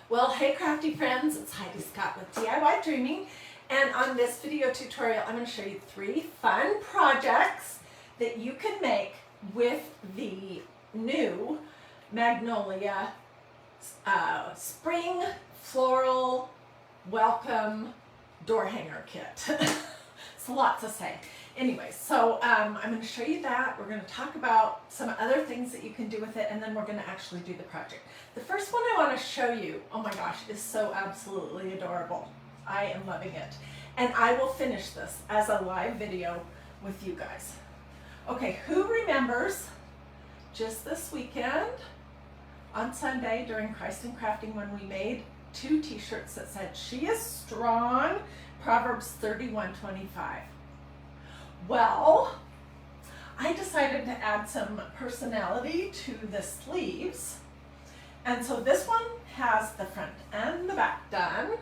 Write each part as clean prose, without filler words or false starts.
Well, hey crafty friends, it's Hiedi Scott with DIY and on this video tutorial I'm going to show you 3 fun projects that you can make with the new Magnolia Spring Floral Welcome Door Hanger Kit. It's a lot to say. Anyway, so I'm going to show you that. We're going to talk about some other things that you can do with it, and then we're going to actually do the project. The first one I want to show you, oh my gosh, is so absolutely adorable. I am loving it. And I will finish this as a live video with you guys. Okay, who remembers just this weekend on Sunday during Christ and Crafting when we made 2 t-shirts that said, "She is strong," Proverbs 31:25. Well, I decided to add some personality to the sleeves. And so this one has the front and the back done.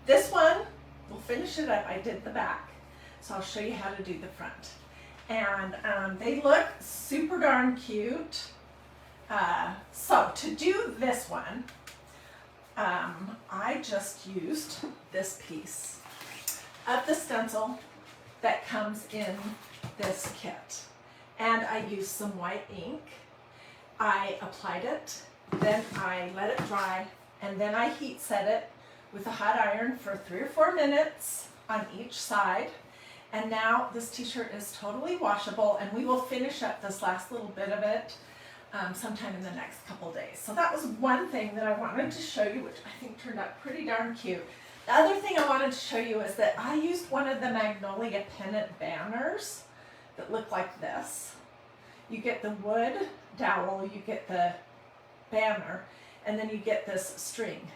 This one, we'll finish it up. I did the back. So I'll show you how to do the front. And they look super darn cute. So to do this one, I just used this piece of the stencil that comes in this kit. And I used some white ink. I applied it, then I let it dry, and then I heat set it with a hot iron for 3 or 4 minutes on each side. And now this t-shirt is totally washable, and we will finish up this last little bit of it sometime in the next couple days. So that was one thing that I wanted to show you, which I think turned out pretty darn cute. The other thing I wanted to show you is that I used one of the Magnolia pennant banners that look like this. You get the wood dowel, you get the banner, and then you get this string.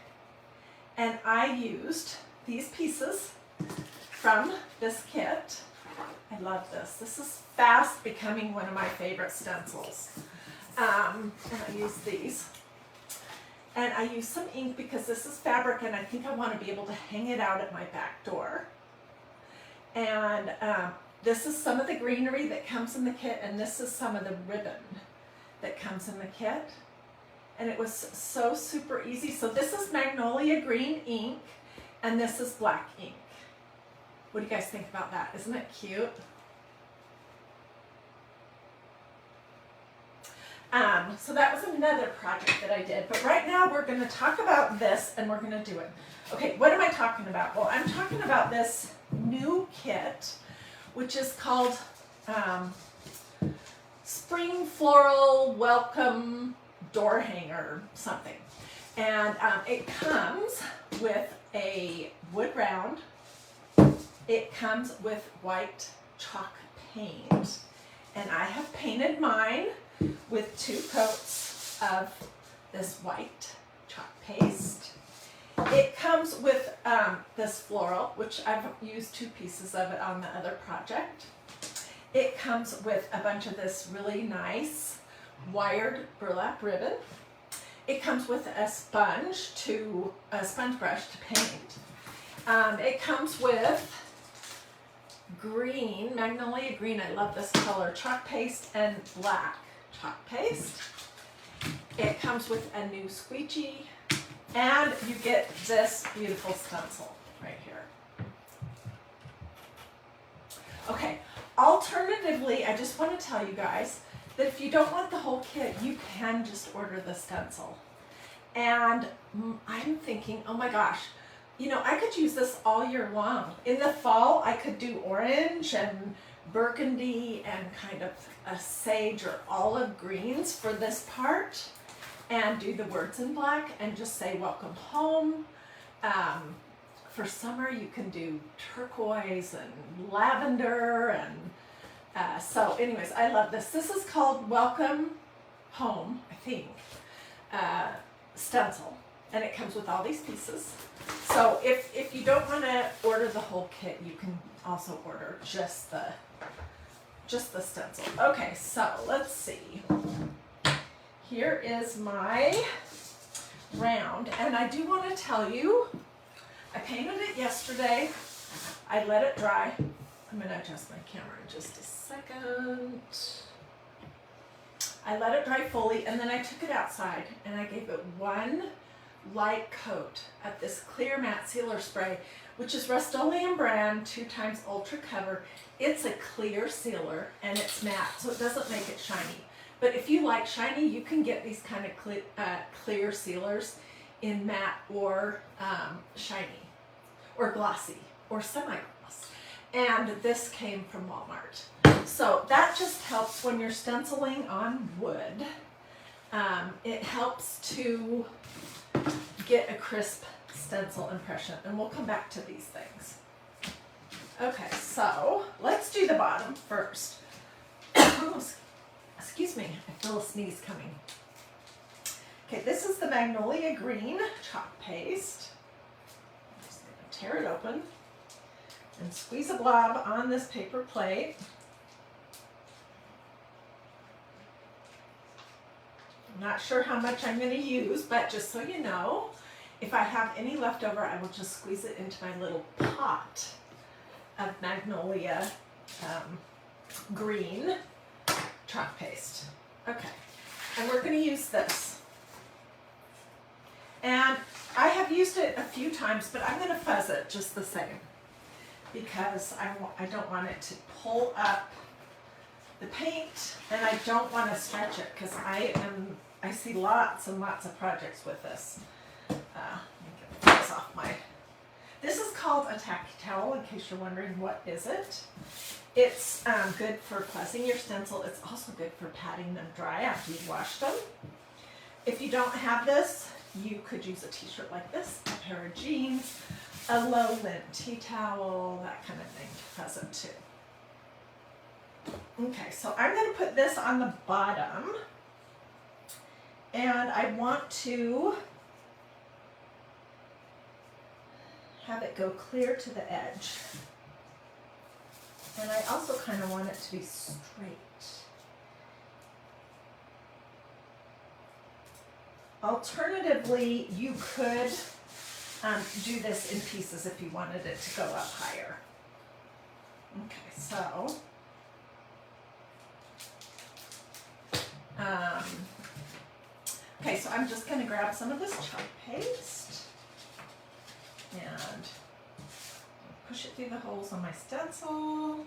And I used these pieces from this kit. I love this. This is fast becoming one of my favorite stencils. And I use these. And I use some ink because this is fabric and I think I want to be able to hang it out at my back door. And this is some of the greenery that comes in the kit, and this is some of the ribbon that comes in the kit. And it was so super easy. So this is Magnolia green ink, and this is black ink. What do you guys think about that? Isn't it cute? So that was another project that I did, but right now we're going to talk about this and we're going to do it. Okay, what am I talking about? Well, I'm talking about this new kit, which is called Spring Floral Welcome Door Hanger something. And it comes with a wood round. It comes with white chalk paint, and I have painted mine with 2 coats of this white chalk paste. It comes with this floral, which I've used 2 pieces of it on the other project. It comes with a bunch of this really nice wired burlap ribbon. It comes with a sponge brush to paint. It comes with green, Magnolia green, I love this color, chalk paste, and black chalk paste. It comes with a new squeegee, and you get this beautiful stencil right here. Okay, alternatively, I just want to tell you guys that if you don't want the whole kit, you can just order the stencil. And I'm thinking, oh my gosh, you know, I could use this all year long. In the fall, I could do orange and burgundy and kind of a sage or olive greens for this part, and do the words in black and just say welcome home. For summer, you can do turquoise and lavender, and so anyways, I love this. This is called Welcome Home, I think, stencil, and it comes with all these pieces. So if you don't want to order the whole kit, you can also order just the stencil. Okay, so let's see. Here is my round, and I do want to tell you, I painted it yesterday. I let it dry. I'm going to adjust my camera in just a second. I let it dry fully, and then I took it outside and I gave it one light coat of this clear matte sealer spray, which is Rust-Oleum brand, 2x Ultra Cover. It's a clear sealer and it's matte, so it doesn't make it shiny. But if you like shiny, you can get these kind of clear sealers in matte or shiny or glossy or semi-gloss. And this came from Walmart. So that just helps when you're stenciling on wood. It helps to get a crisp stencil impression, and we'll come back to these things. Okay, so let's do the bottom first. Excuse me, I feel a sneeze coming. Okay, this is the Magnolia green chalk paste. I'm just going to tear it open and squeeze a blob on this paper plate. I'm not sure how much I'm going to use, but just so you know, if I have any left over, I will just squeeze it into my little pot of Magnolia green chalk paste. Okay, and we're going to use this. And I have used it a few times, but I'm going to fuzz it just the same because I don't want it to pull up the paint, and I don't want to stretch it because I see lots and lots of projects with this. Let me get this off my. This is called a tacky towel, in case you're wondering what is it. It's good for fuzzing your stencil. It's also good for patting them dry after you've washed them. If you don't have this, you could use a t-shirt like this, a pair of jeans, a low lint tea towel, that kind of thing to fuzz it too. Okay, so I'm going to put this on the bottom, and I want to have it go clear to the edge. And I also kind of want it to be straight. Alternatively, you could do this in pieces if you wanted it to go up higher. Okay, so I'm just going to grab some of this chalk paste and push it through the holes on my stencil.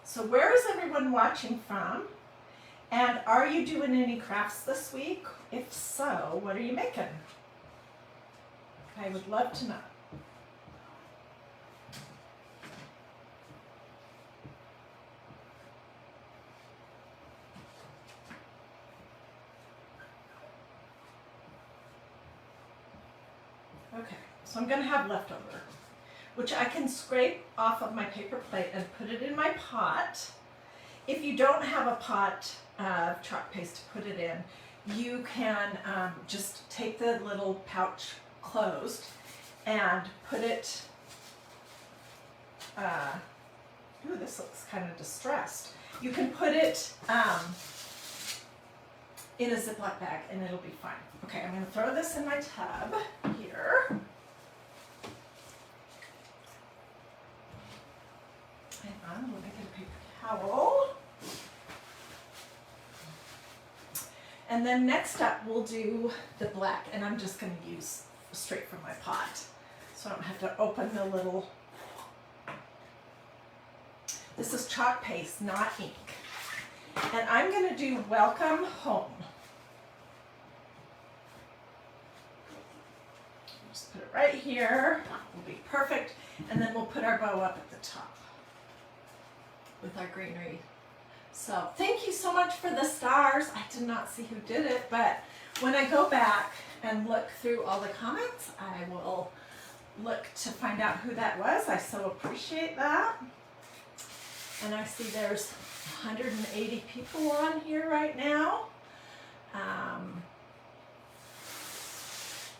So where is everyone watching from? And are you doing any crafts this week? If so, what are you making? I would love to know. Okay, so I'm going to have leftover, which I can scrape off of my paper plate and put it in my pot. If you don't have a pot of chalk paste to put it in, you can just take the little pouch closed and put it, ooh, this looks kind of distressed. You can put it in a Ziploc bag and it'll be fine. Okay, I'm going to throw this in my tub here. Hang on, let me get a paper towel. And then next up we'll do the black, and I'm just going to use straight from my pot, so I don't have to open the little. This is chalk paste, not ink. And I'm going to do Welcome Home. Just put it right here, will be perfect, and then we'll put our bow up at the top with our greenery. So thank you so much for the stars. I did not see who did it, but when I go back and look through all the comments, I will look to find out who that was. I so appreciate that. And I see there's 180 people on here right now.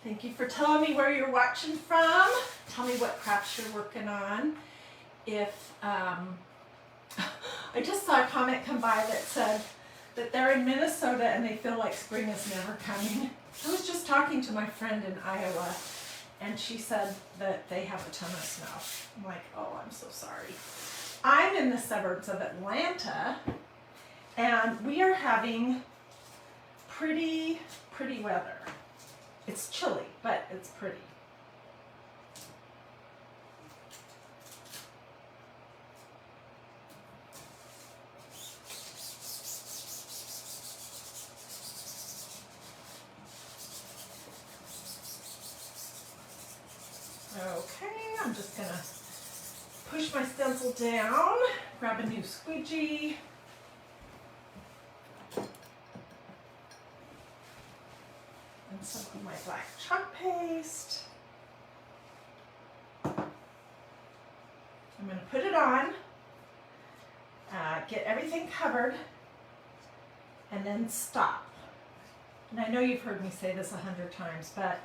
Thank you for telling me where you're watching from. Tell me what crafts you're working on. If I just saw a comment come by that said that they're in Minnesota and they feel like spring is never coming. I was just talking to my friend in Iowa, and she said that they have a ton of snow. I'm like, oh, I'm so sorry. I'm in the suburbs of Atlanta, and we are having pretty weather. It's chilly, but it's pretty. Okay, I'm just gonna push my stencil down, grab a new squeegee. And some of my black chalk paste. I'm gonna put it on, get everything covered, and then stop. And I know you've heard me say this 100 times, but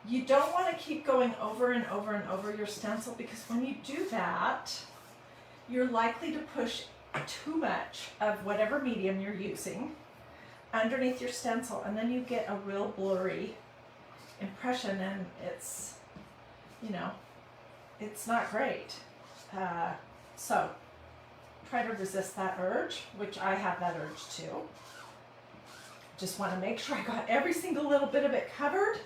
you don't want to keep going over and over and over your stencil, because when you do that, you're likely to push too much of whatever medium you're using underneath your stencil, and then you get a real blurry impression, and it's, you know, it's not great. So try to resist that urge, which I have that urge too. Just want to make sure I got every single little bit of it covered.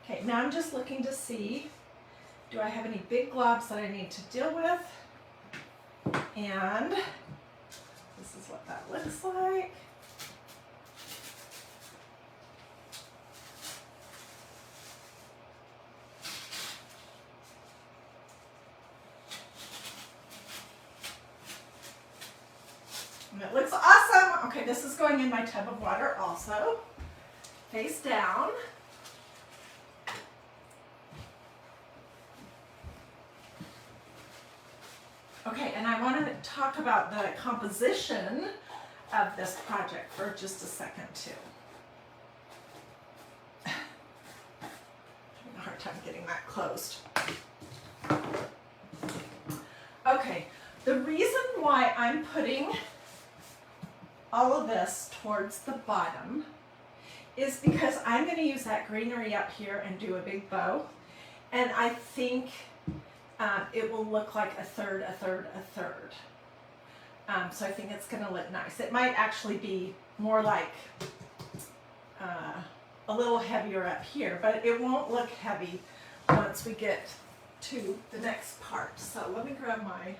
Okay, now I'm just looking to see, do I have any big globs that I need to deal with? And this is what that looks like. And it looks awesome. Okay, this is going in my tub of water also, face down. Okay, and I want to talk about the composition of this project for just a second too. I'm having a hard time getting that closed. Okay, the reason why I'm putting all of this towards the bottom is because I'm going to use that greenery up here and do a big bow, and I think it will look like a third, a third, a third. So I think it's going to look nice. It might actually be more like a little heavier up here, but it won't look heavy once we get to the next part. So let me grab my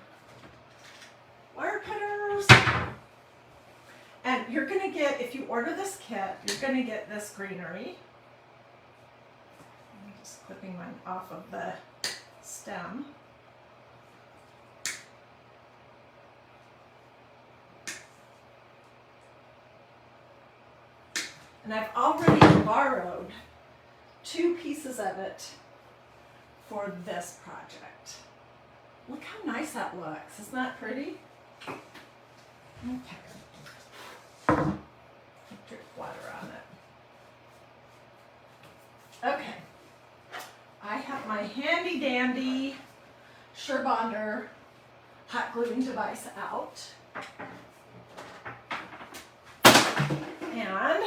wire cutters. And you're going to get, if you order this kit, you're going to get this greenery. I'm just clipping mine off of the stem. And I've already borrowed 2 pieces of it for this project. Look how nice that looks. Isn't that pretty? Okay. Drip water on it. Okay. I have my handy dandy Surebonder hot gluing device out. And I'm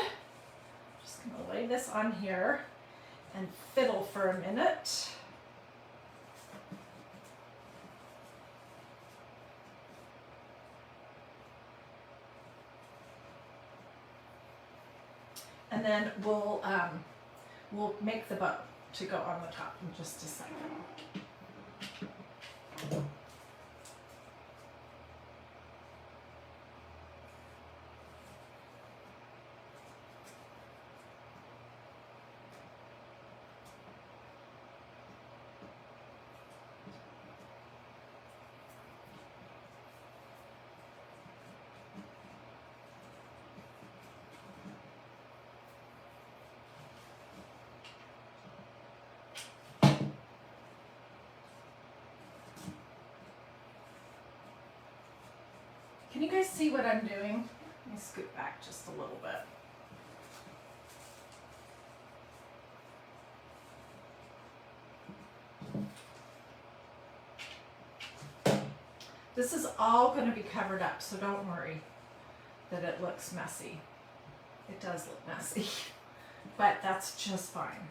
just going to lay this on here and fiddle for a minute. And then we'll make the bow to go on the top in just a second. Can you guys see what I'm doing? Let me scoot back just a little bit. This is all going to be covered up, so don't worry that it looks messy. It does look messy, but that's just fine.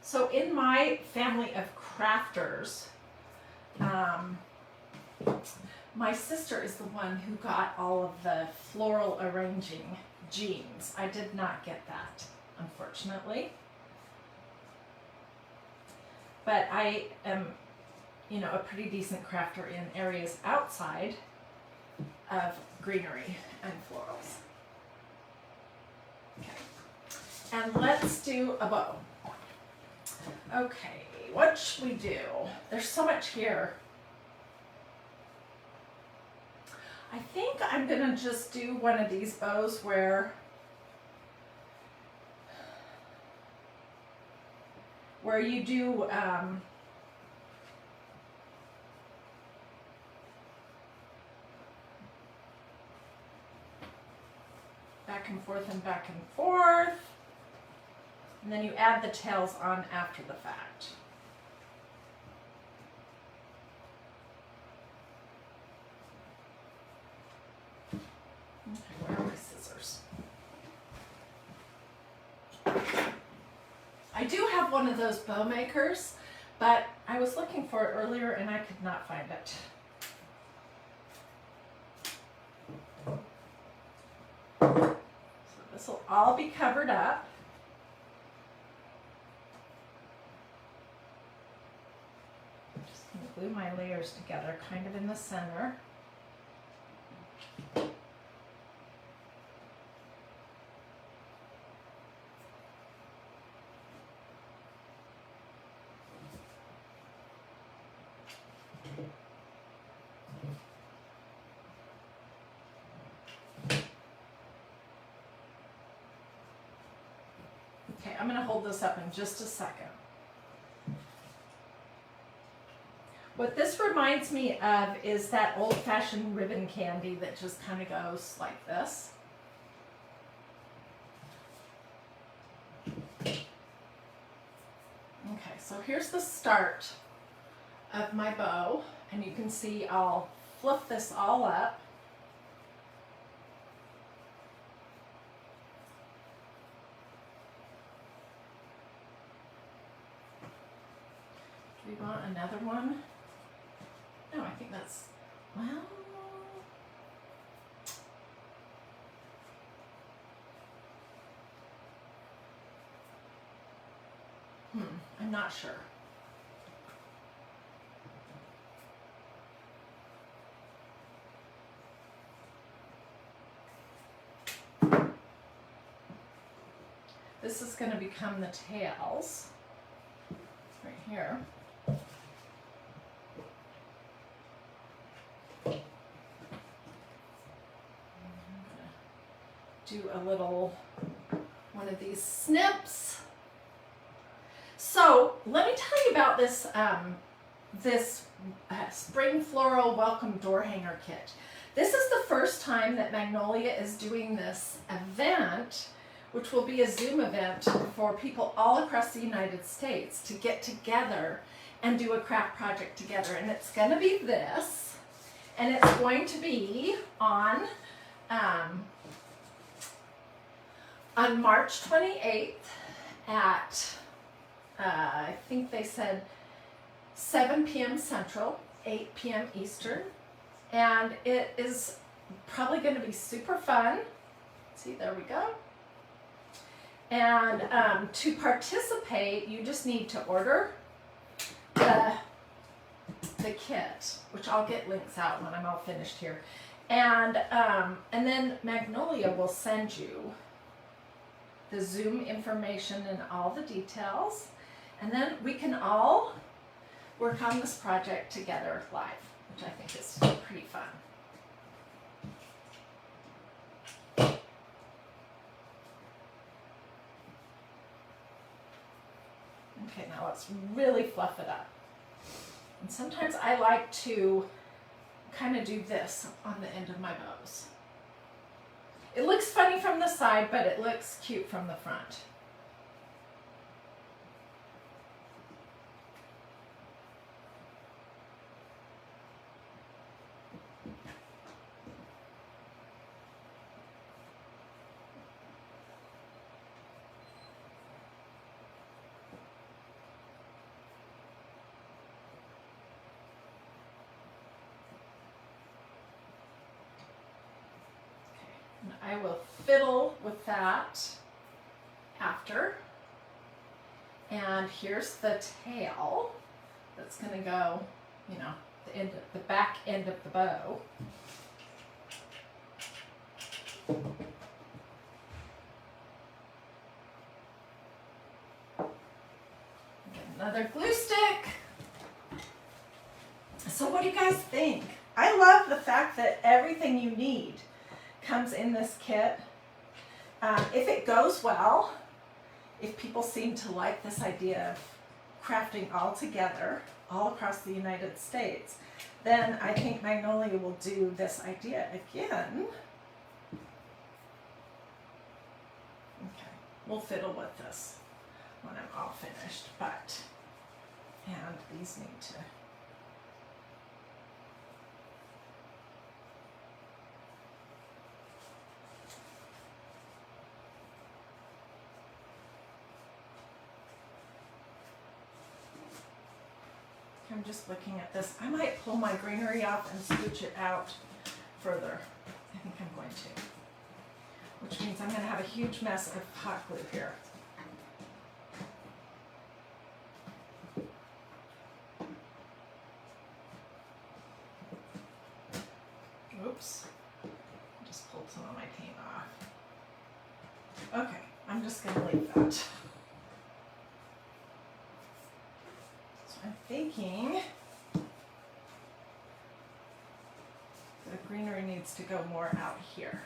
So in my family of crafters, my sister is the one who got all of the floral arranging genes. I did not get that, unfortunately. But I am, you know, a pretty decent crafter in areas outside of greenery and florals. Okay, and let's do a bow. Okay, what should we do? There's so much here. I think I'm gonna just do one of these bows where you do back and forth and back and forth, and then you add the tails on after the fact. Okay, where are my scissors? I do have one of those bow makers, but I was looking for it earlier and I could not find it. So this will all be covered up. I'm just going to glue my layers together kind of in the center. Okay, I'm going to hold this up in just a second. What this reminds me of is that old-fashioned ribbon candy that just kind of goes like this. Okay, so here's the start of my bow, and you can see I'll fluff this all up. Do we want another one? No, I think that's, well, I'm not sure. This is going to become the tails right here. Do a little one of these snips. So let me tell you about this spring floral welcome door hanger kit. This is the first time that Magnolia is doing this event, which will be a Zoom event for people all across the United States to get together and do a craft project together. And it's going to be this, and it's going to be on March 28th at, I think they said 7 p.m. Central, 8 p.m. Eastern. And it is probably going to be super fun. See, there we go. And to participate, you just need to order the kit, which I'll get links out when I'm all finished here. And then Magnolia will send you the Zoom information and all the details. And then we can all work on this project together live, which I think is pretty fun. Okay, now let's really fluff it up. And sometimes I like to kind of do this on the end of my bows. It looks funny from the side, but it looks cute from the front. I will fiddle with that after. And here's the tail that's going to go, you know, the back end of the bow. Another glue stick. So what do you guys think? I love the fact that everything you need comes in this kit. If it goes well, if people seem to like this idea of crafting all together, all across the United States, then I think Magnolia will do this idea again. Okay, we'll fiddle with this when I'm all finished, and these need to. I'm just looking at this. I might pull my greenery off and scooch it out further. I think I'm going to. Which means I'm going to have a huge mess of hot glue here. Oops. I just pulled some of my paint off. Okay, I'm just going to leave that. I'm thinking the greenery needs to go more out here.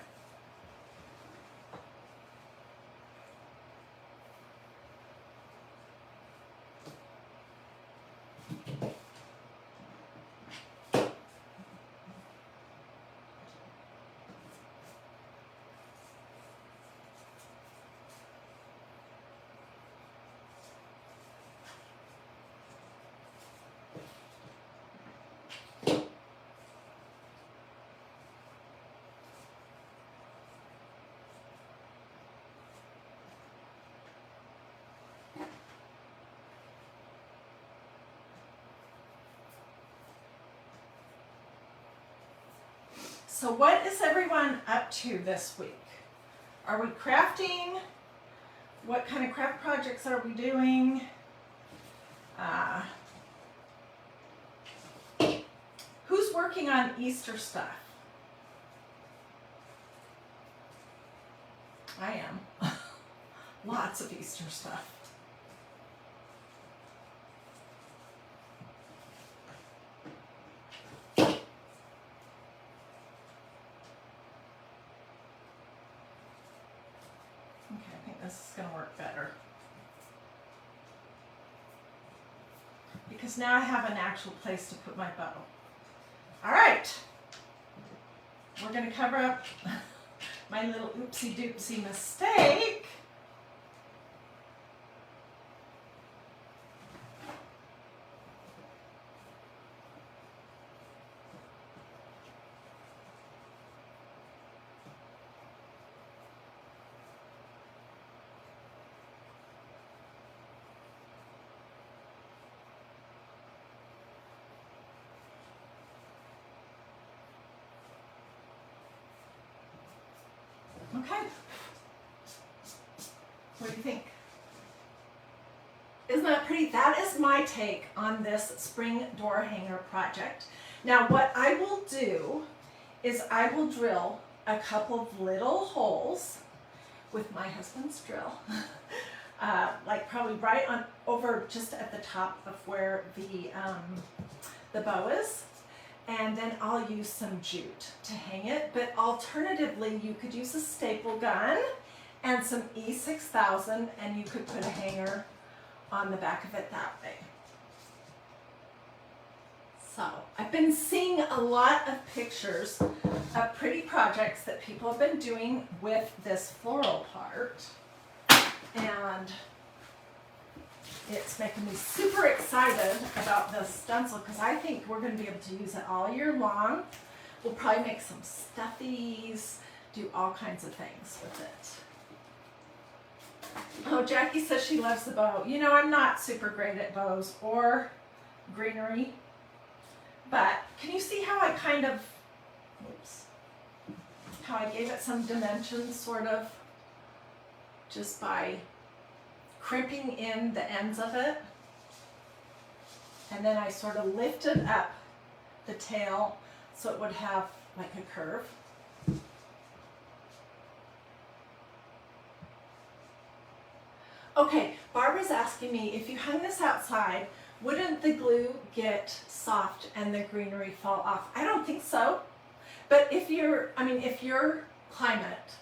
So what is everyone up to this week? Are we crafting? What kind of craft projects are we doing? Who's working on Easter stuff? I am. Lots of Easter stuff. This is going to work better. Because now I have an actual place to put my bow. All right. We're going to cover up my little oopsie doopsie mistake. Okay. What do you think? Isn't that pretty? That is my take on this spring door hanger project. Now what I will do is I will drill a couple of little holes with my husband's drill. Like probably right on over just at the top of where the bow is. And then I'll use some jute to hang it, but alternatively you could use a staple gun and some E6000 and you could put a hanger on the back of it that way. So I've been seeing a lot of pictures of pretty projects that people have been doing with this floral part, and it's making me super excited about this stencil because I think we're going to be able to use it all year long. We'll probably make some stuffies, do all kinds of things with it. Oh, Jackie says she loves the bow. You know, I'm not super great at bows or greenery, but can you see how I kind of, oops, how I gave it some dimensions sort of just by crimping in the ends of it. And then I sort of lifted up the tail so it would have like a curve. Okay, Barbara's asking me, if you hung this outside, wouldn't the glue get soft and the greenery fall off? I don't think so. But if you're, if your climate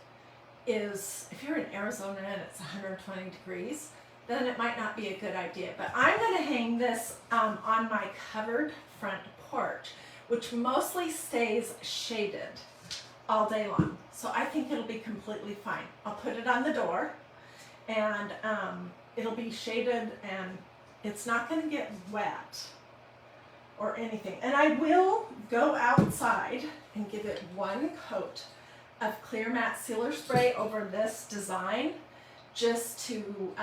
is, if you're in Arizona and it's 120 degrees, then it might not be a good idea. But I'm going to hang this on my covered front porch, which mostly stays shaded all day long. So I think it'll be completely fine. I'll put it on the door, and it'll be shaded, and it's not going to get wet or anything. And I will go outside and give it one coat of clear matte sealer spray over this design, just to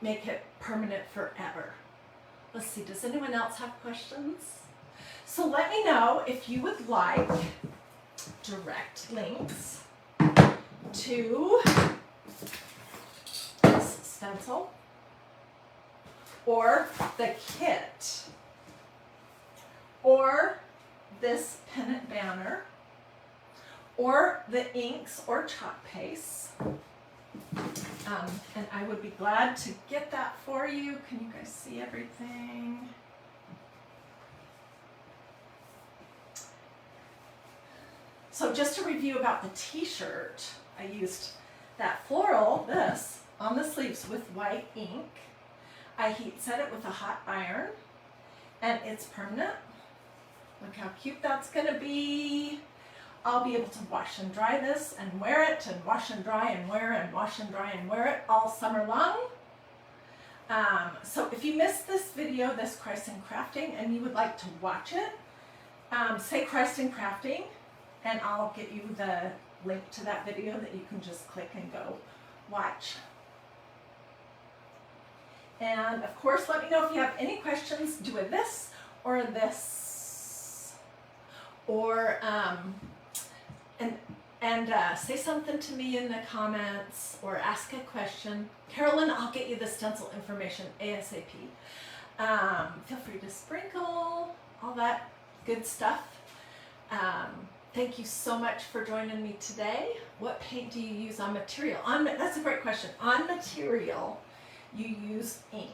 make it permanent forever. Let's see, does anyone else have questions? So let me know if you would like direct links to this stencil or the kit or this pennant banner or the inks or chalk paste. And I would be glad to get that for you. Can you guys see everything? So just to review about the t-shirt, I used that floral, this, on the sleeves with white ink. I heat set it with a hot iron, and it's permanent. Look how cute that's gonna be. I'll be able to wash and dry this and wear it, and wash and dry and wear and wash and dry and wear it all summer long. So if you missed this video, this Christ in Crafting, and you would like to watch it, say Christ in Crafting, and I'll get you the link to that video that you can just click and go watch. And of course, let me know if you have any questions doing this or this, or say something to me in the comments or ask a question. Carolyn, I'll get you the stencil information ASAP. Feel free to sprinkle all that good stuff. Thank you so much for joining me today. What paint do you use on material? That's a great question. On material, you use ink.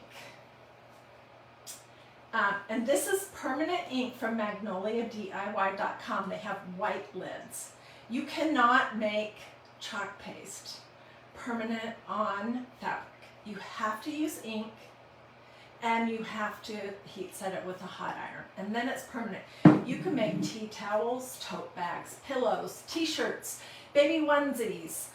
And this is permanent ink from MagnoliaDIY.com. They have white lids. You cannot make chalk paste permanent on fabric. You have to use ink, and you have to heat set it with a hot iron, and then it's permanent. You can make tea towels, tote bags, pillows, t-shirts, baby onesies,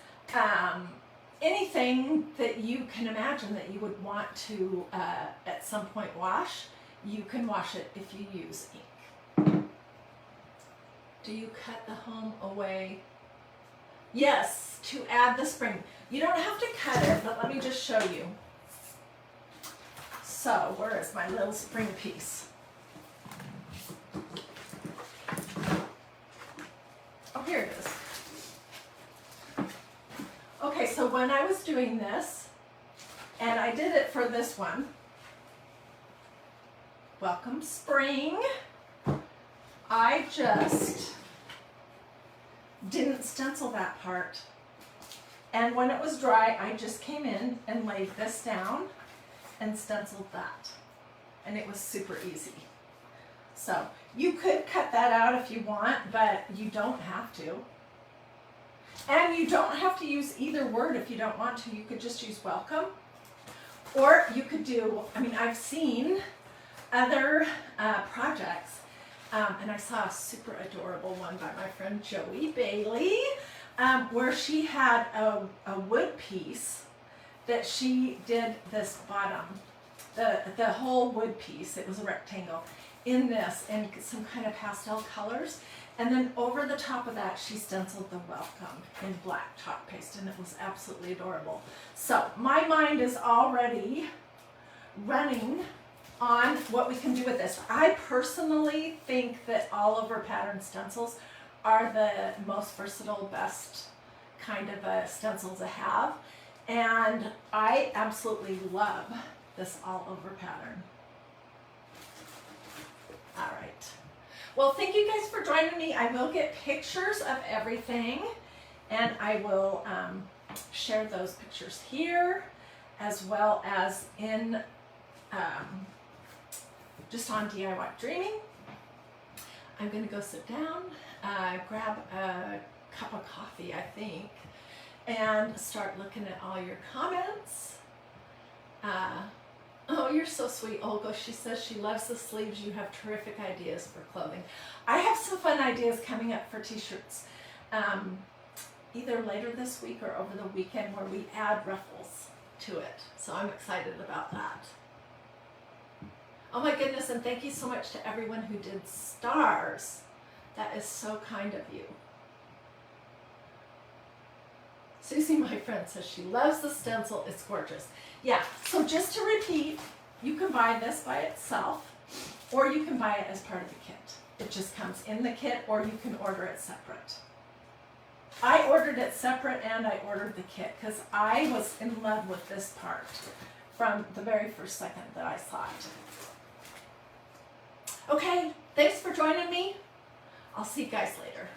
anything that you can imagine that you would want to at some point wash. You can wash it if you use ink. Do you cut the home away? Yes, to add the spring. You don't have to cut it, but let me just show you. So, where is my little spring piece? Oh, here it is. Okay, so when I was doing this, and I did it for this one, Welcome Spring, I just didn't stencil that part. And when it was dry, I just came in and laid this down and stenciled that. And it was super easy. So you could cut that out if you want, but you don't have to. And you don't have to use either word if you don't want to. You could just use welcome. Or you could do, I've seen other projects, and I saw a super adorable one by my friend Joey Bailey, where she had a wood piece that she did this bottom, the whole wood piece, it was a rectangle, in this, and some kind of pastel colors. And then over the top of that, she stenciled the welcome in black chalk paste, and it was absolutely adorable. So my mind is already running on what we can do with this. I personally think that all over pattern stencils are the most versatile, best kind of stencil to have. And I absolutely love this all over pattern. All right. Well, thank you guys for joining me. I will get pictures of everything, and I will share those pictures here, as well as in just on DiyDreaming. I'm gonna go sit down, grab a cup of coffee, I think, and start looking at all your comments. Oh, you're so sweet, Olga. She says she loves the sleeves. You have terrific ideas for clothing. I have some fun ideas coming up for t-shirts, either later this week or over the weekend, where we add ruffles to it. So I'm excited about that. Oh my goodness, and thank you so much to everyone who did stars. That is so kind of you. Susie, my friend, says she loves the stencil. It's gorgeous. Yeah, so just to repeat, you can buy this by itself, or you can buy it as part of the kit. It just comes in the kit, or you can order it separate. I ordered it separate, and I ordered the kit because I was in love with this part from the very first second that I saw it. Okay, thanks for joining me. I'll see you guys later.